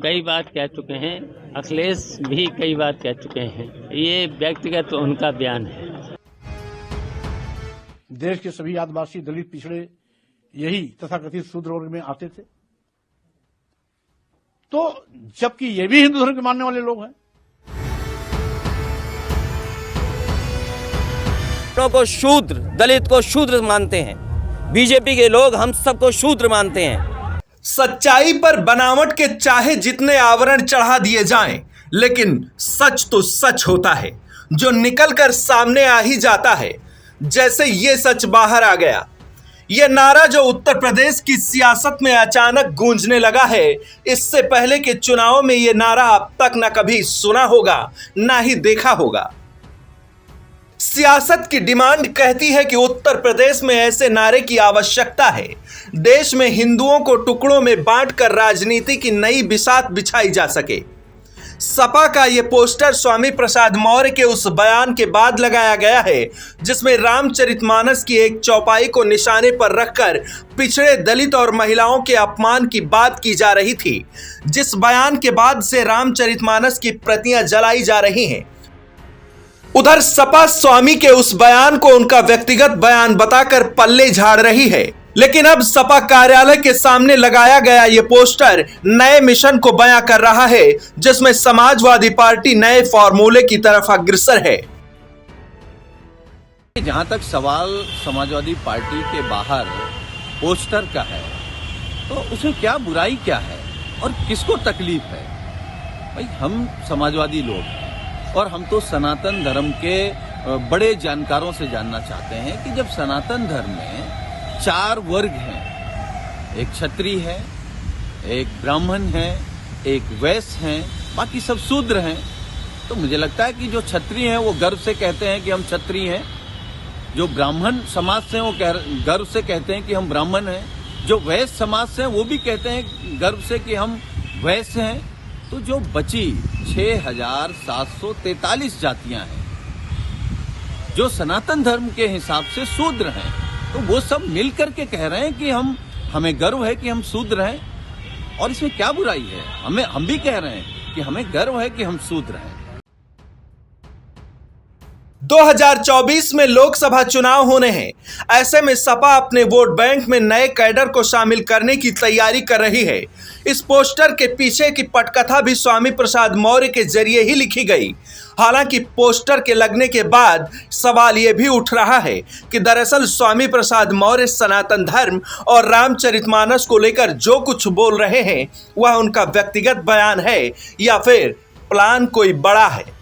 कई बात कह चुके हैं, अखिलेश भी कई बात कह चुके हैं। ये व्यक्तिगत उनका बयान है। देश के सभी आदिवासी, दलित, पिछड़े यही तथाकथित शूद्र वर्ग में आते थे, तो जबकि ये भी हिंदू धर्म के मानने वाले लोग हैं। को शूद्र, दलित को शूद्र मानते हैं। बीजेपी के लोग हम सबको शूद्र मानते हैं। सच्चाई पर बनावट के चाहे जितने आवरण चढ़ा दिए जाएं, लेकिन सच तो सच होता है, जो निकलकर सामने आ ही जाता है। जैसे ये सच बाहर आ गया। ये नारा जो उत्तर प्रदेश की सियासत में अचानक गूंजने लगा है, इससे पहले के चुनाव में ये नारा अब तक न कभी सुना होगा, ना ही देखा होगा। सियासत की डिमांड कहती है कि उत्तर प्रदेश में ऐसे नारे की आवश्यकता है। देश में हिंदुओं को टुकड़ों में बांटकर राजनीति की नई बिसात बिछाई जा सके। सपा का यह पोस्टर स्वामी प्रसाद मौर्य के उस बयान के बाद लगाया गया है, जिसमें रामचरितमानस की एक चौपाई को निशाने पर रखकर पिछड़े दलित और महिलाओं के अपमान की बात की जा रही थी। जिस बयान के बाद से रामचरितमानस की प्रतियां जलाई जा रही हैं। उधर सपा स्वामी के उस बयान को उनका व्यक्तिगत बयान बताकर पल्ले झाड़ रही है, लेकिन अब सपा कार्यालय के सामने लगाया गया ये पोस्टर नए मिशन को बयां कर रहा है, जिसमें समाजवादी पार्टी नए फॉर्मूले की तरफ अग्रसर है। जहां तक सवाल समाजवादी पार्टी के बाहर पोस्टर का है, तो उसमें क्या बुराई क्या है और किसको तकलीफ है? भाई हम समाजवादी लोग हैं और हम तो सनातन धर्म के बड़े जानकारों से जानना चाहते हैं कि जब सनातन धर्म में 4 वर्ग हैं, एक क्षत्रिय है, एक ब्राह्मण है, एक वैश्य है, बाकी सब शूद्र हैं, तो मुझे लगता है कि जो क्षत्रिय हैं वो गर्व से कहते हैं कि हम क्षत्रिय हैं, जो ब्राह्मण समाज से वो गर्व से कहते हैं कि हम ब्राह्मण हैं, जो वैश्य समाज से वो भी कहते हैं गर्व से कि हम वैश्य हैं। तो जो बची 6743 जातियां हैं जो सनातन धर्म के हिसाब से शूद्र हैं, तो वो सब मिलकर के कह रहे हैं कि हमें गर्व है कि हम शूद्र हैं, और इसमें क्या बुराई है? हम भी कह रहे हैं कि हमें गर्व है कि हम शूद्र हैं। 2024 में लोकसभा चुनाव होने हैं। ऐसे में सपा अपने वोट बैंक में नए कैडर को शामिल करने की तैयारी कर रही है। इस पोस्टर के पीछे की पटकथा भी स्वामी प्रसाद मौर्य के जरिए ही लिखी गई। हालांकि पोस्टर के लगने के बाद सवाल यह भी उठ रहा है कि दरअसल स्वामी प्रसाद मौर्य सनातन धर्म और रामचरितमानस को लेकर जो कुछ बोल रहे हैं, वह उनका व्यक्तिगत बयान है या फिर प्लान कोई बड़ा है।